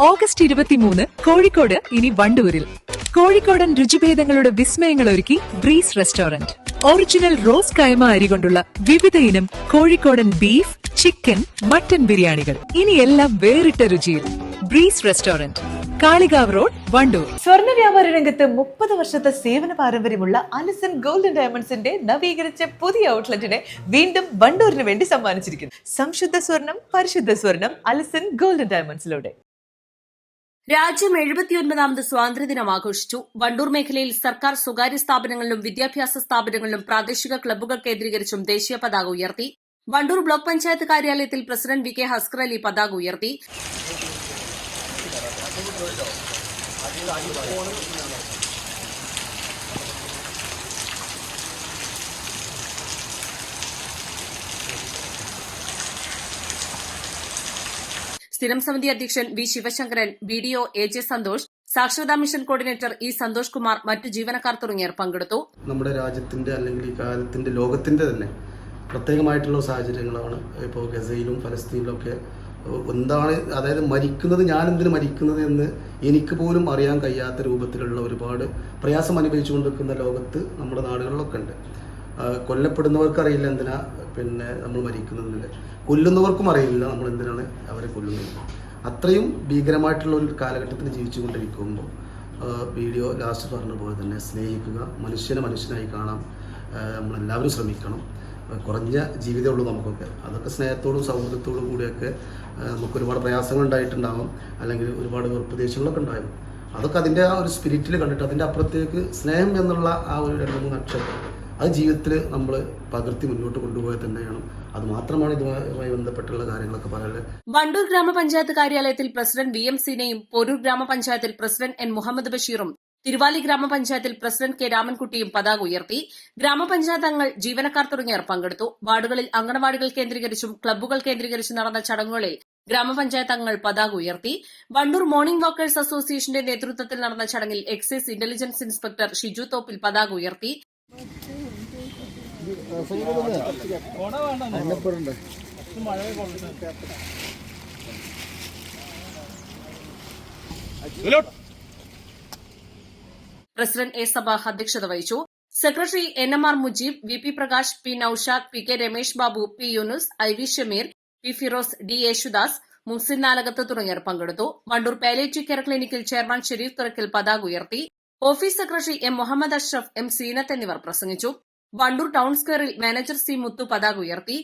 August 23 Kozhikode ഇനി വണ്ടൂരിൽ. കോഴിക്കോടൻ രുചിഭേദങ്ങളുടെ വിസ്മയങ്ങൾ ഒരുക്കി ബ്രീസ് റെസ്റ്റോറന്റ്. ഒറിജിനൽ റോസ് കൈമ അരി കൊണ്ടുള്ള വിവിധ ഇനം കോഴിക്കോടൻ ബീഫ്, ചിക്കൻ, മട്ടൻ ബിരിയാണികൾ. ഇനി എല്ലാം വേറിട്ട രുചിയിൽ. Breeze restaurant, Kalikavu road, Wandoor. സ്വർണ്ണ വ്യാപാര രംഗത്ത് 30 വർഷത്തെ സേവന പാരമ്പര്യമുള്ള അലിസൺ ഗോൾഡൻ ഡയമണ്ട്സിന്റെ നവീകരിച്ച പുതിയ ഔട്ട്ലെറ്റിനെ വീണ്ടും വണ്ടൂരിന് വേണ്ടി സമ്മാനിച്ചിരിക്കുന്നു. സംശുദ്ധ സ്വർണം, പരിശുദ്ധ സ്വർണം, അലിസൺ ഗോൾഡൻ ഡയമണ്ട്സിലൂടെ. രാജ്യം 79ാമത് സ്വാതന്ത്ര്യദിനം ആഘോഷിച്ചു. വണ്ടൂർ മേഖലയിൽ സർക്കാർ, സ്വകാര്യ സ്ഥാപനങ്ങളിലും വിദ്യാഭ്യാസ സ്ഥാപനങ്ങളിലും പ്രാദേശിക ക്ലബ്ബുകൾ കേന്ദ്രീകരിച്ചും ദേശീയ പതാക ഉയർത്തി. വണ്ടൂർ ബ്ലോക്ക് പഞ്ചായത്ത് കാര്യാലയത്തിൽ president V K Haskar Ali പതാക ഉയർത്തി. സ്ഥിരം സമിതി അധ്യക്ഷൻ V Sivasankaran, BDO A J Santhosh, സാക്ഷരതാ mission coordinator E Santhosh Kumar, മറ്റു ജീവനക്കാർ തുടങ്ങിയവർ പങ്കെടുത്തു. നമ്മുടെ രാജ്യത്തിന്റെ അല്ലെങ്കിൽ ഈ കാലത്തിന്റെ ലോകത്തിന്റെ തന്നെ പ്രത്യേകമായിട്ടുള്ള സാഹചര്യങ്ങളാണ് ഇപ്പോൾ ഗസയിലും ഫലസ്തീനിലും ഒക്കെ. എന്താണ്, അതായത് മരിക്കുന്നത്, ഞാൻ എന്തിനു മരിക്കുന്നത് എന്ന് എനിക്ക് പോലും അറിയാൻ കഴിയാത്ത രൂപത്തിലുള്ള ഒരുപാട് പ്രയാസം അനുഭവിച്ചുകൊണ്ടിരിക്കുന്ന ലോകത്ത് നമ്മുടെ നാടുകളിലൊക്കെ ഉണ്ട്. കൊല്ലപ്പെടുന്നവർക്കറിയില്ല എന്തിനാ നമ്മൾ മരിക്കുന്നതെന്നില്ല, കൊല്ലുന്നവർക്കും അറിയില്ല നമ്മൾ എന്തിനാണ് അവരെ കൊല്ലുന്നത്. അത്രയും ഭീകരമായിട്ടുള്ള ഒരു കാലഘട്ടത്തിൽ ജീവിച്ചു കൊണ്ടിരിക്കുമ്പോൾ വീഡിയോ ലാസ്റ്റ് പറഞ്ഞ പോലെ തന്നെ സ്നേഹിക്കുക, മനുഷ്യനെ മനുഷ്യനായി കാണാൻ നമ്മളെല്ലാവരും ശ്രമിക്കണം. കുറഞ്ഞ ജീവിതമുള്ളൂ നമുക്കൊക്കെ. അതൊക്കെ സ്നേഹത്തോടും സൗഹൃദത്തോടും കൂടിയൊക്കെ നമുക്ക് ഒരുപാട് പ്രയാസങ്ങൾ ഉണ്ടായിട്ടുണ്ടാകും, അല്ലെങ്കിൽ ഒരുപാട് വെറുപ്പുദേശങ്ങളൊക്കെ ഉണ്ടാകും. അതൊക്കെ അതിൻ്റെ ആ ഒരു സ്പിരിറ്റിൽ കണ്ടിട്ട് അതിൻ്റെ അപ്പുറത്തേക്ക് സ്നേഹം എന്നുള്ള ആ ഒരു 2-3 അക്ഷരം അത് ജീവിതത്തിൽ നമ്മൾ പകർത്തി മുന്നോട്ട് കൊണ്ടുപോയാൽ തന്നെയാണ്. അത് മാത്രമാണ് ഇതുമായി ബന്ധപ്പെട്ടുള്ള കാര്യങ്ങളൊക്കെ പറയുന്നത്. വണ്ടൂർ ഗ്രാമപഞ്ചായത്ത് കാര്യാലയത്തിൽ പ്രസിഡന്റ് വി എം സീനയും, പോരൂർ ഗ്രാമപഞ്ചായത്തിൽ പ്രസിഡന്റ് എൻ മുഹമ്മദ് ബഷീറും, തിരുവാലി ഗ്രാമപഞ്ചായത്തിൽ പ്രസിഡന്റ് കെ രാമൻകുട്ടിയും പതാക ഉയർത്തി. ഗ്രാമപഞ്ചായത്ത് അംഗങ്ങൾ, ജീവനക്കാർ തുടങ്ങിയവർ പങ്കെടുത്തു. വാർഡുകളിൽ അംഗനവാടികൾ കേന്ദ്രീകരിച്ചും ക്ലബ്ബുകൾ കേന്ദ്രീകരിച്ചും നടന്ന ചടങ്ങുകളിൽ ഗ്രാമപഞ്ചായത്ത് അംഗങ്ങൾ പതാക ഉയർത്തി. വണ്ടൂർ മോർണിംഗ് വാക്കേഴ്സ് അസോസിയേഷന്റെ നേതൃത്വത്തിൽ നടന്ന ചടങ്ങിൽ excise intelligence inspector Shiju Thoppil പതാക ഉയർത്തി. പ്രസിഡന്റ് എ സബാഹ് അധ്യക്ഷത വഹിച്ചു. Secretary NMR Mujeeb, V P Prakash, P Noushad, P K Ramesh Babu, P Yunus, I V Shameer, P Firoz, D Yesudas, Muhsin Nalakath തുടങ്ങിയവർ പങ്കെടുത്തു. വണ്ടൂർ പാലിയേറ്റീവ് കെയർ ക്ലിനിക്കിൽ ചെയർമാൻ ഷെരീഫ് തുറക്കൽ പതാക ഉയർത്തി. Office secretary M Muhammad Ashraf, M Seenath എന്നിവർ പ്രസംഗിച്ചു. വണ്ടൂർ ടൌൺ സ്ക്വയറിൽ മാനേജർ സി മുത്തു പതാക ഉയർത്തി.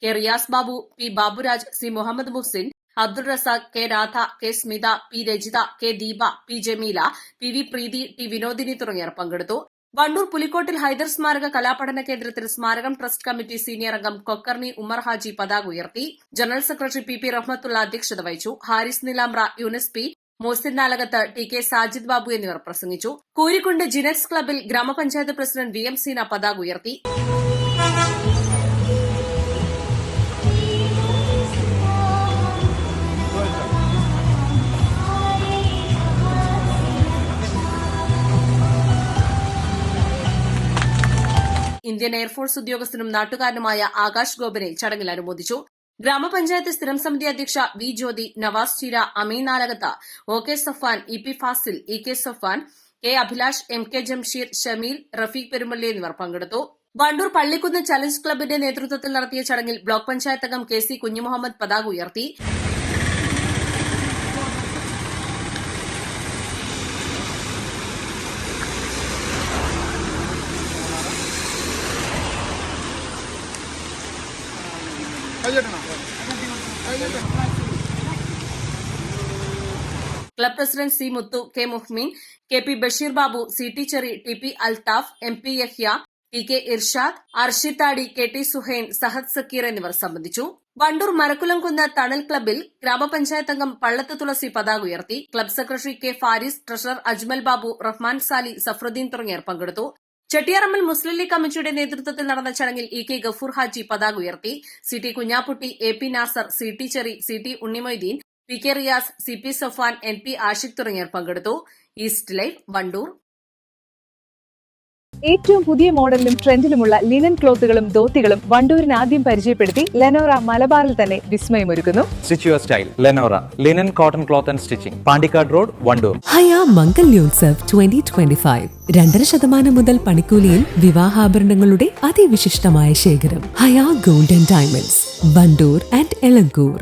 K Riyas Babu, P Baburaj, C Muhammad Muhsin, Abdul Razak, K Radha, K Smitha, P Rajitha, K Deepa, P Jameela, P V Preethi, T Vinodini തുടങ്ങിയവർ പങ്കെടുത്തു. വണ്ടൂർ പുലിക്കോട്ടിൽ ഹൈദർ സ്മാരക കലാപഠന കേന്ദ്രത്തിൽ സ്മാരകം ട്രസ്റ്റ് കമ്മിറ്റി സീനിയർ അംഗം കൊക്കർണി ഉമർ ഹാജി പതാക ഉയർത്തി. General secretary P P Rahmathulla അധ്യക്ഷത വഹിച്ചു. Haris Nilamra, Younis P, Mohsin Nalakath, T K Sajid Babu എന്നിവർ പ്രസംഗിച്ചു. കൂരിക്കുണ്ട് ജിനറ്റ്സ് ക്ലബിൽ ഗ്രാമപഞ്ചായത്ത് പ്രസിഡന്റ് വി എം സീന പതാക ഉയർത്തി. ഇന്ത്യൻ എയർഫോഴ്സ് ഉദ്യോഗസ്ഥനും നാട്ടുകാരനുമായ ആകാശ് ഗോപനെ ചടങ്ങിൽ അനുമോദിച്ചു. ഗ്രാമപഞ്ചായത്ത് സ്ഥിരം സമിതി അധ്യക്ഷ V Jyothi, Navas Cheera, Ameen Nalakath, O K Safan, E P Fazil, E K Safan, K Abhilash, M K Jamsheer, Shameel, Rafeeq Perumpally എന്നിവർ പങ്കെടുത്തു. വണ്ടൂർ പള്ളിക്കുന്ന് ചലഞ്ച് ക്ലബിന്റെ നേതൃത്വത്തിൽ നടത്തിയ ചടങ്ങിൽ ബ്ലോക്ക് പഞ്ചായത്ത് അംഗം കെ സി കുഞ്ഞുമുഹമ്മദ് പതാക ഉയർത്തി. Club president C Muthu, K Muhmin, K P Basheer Babu, C T Cherry, T P Althaf, M P Yahya, T K Irshad, Arshid Thadi, K T Suhain, Sahad Sakeer എന്നിവർ സംബന്ധിച്ചു. വണ്ടൂർ മരക്കുലംകുന്ന് തണൽ ക്ലബിൽ ഗ്രാമപഞ്ചായത്ത് അംഗം പള്ളത്ത് തുളസി പതാക ഉയർത്തി. Club secretary K Faris, treasurer Ajmal Babu, Rahman Sali, Safaruddin തുടങ്ങിയവർ പങ്കെടുത്തു. ചെട്ടിയാറമ്മൽ മുസ്ലിം ലീഗ് കമ്മിറ്റിയുടെ നേതൃത്വത്തിൽ നടന്ന ചടങ്ങിൽ ഇ കെ ഗഫൂർ ഹാജി പതാക ഉയർത്തി. C T Kunhapputty, A P Nasar, C T Cheri, C T Unnimoideen, PK Riyas, CP Safan, NP Ashiq തുടങ്ങിയവർ പങ്കെടുത്തു. East Live, Wandoor. ഏറ്റവും പുതിയ മോഡലിലും ട്രെൻഡിലുമുള്ള ലിനൻ ക്ലോത്തുകളും ധോത്തികളും വണ്ടൂരിന് ആദ്യം പരിചയപ്പെടുത്തി ലെനോറ മലബാറിൽ തന്നെ വിസ്മയമൊരുക്കുന്നു. Stitch your style. Lenora. Linen, cotton cloth and stitching. Pandikad Road, Vandoor. ഹയ മംഗല്യോത്സവ് 2025 2.5% മുതൽ പണിക്കൂലിയിൽ വിവാഹാഭരണങ്ങളുടെ അതിവിശിഷ്ടമായ ശേഖരം. Haya gold and diamonds, Wandoor and Elankur.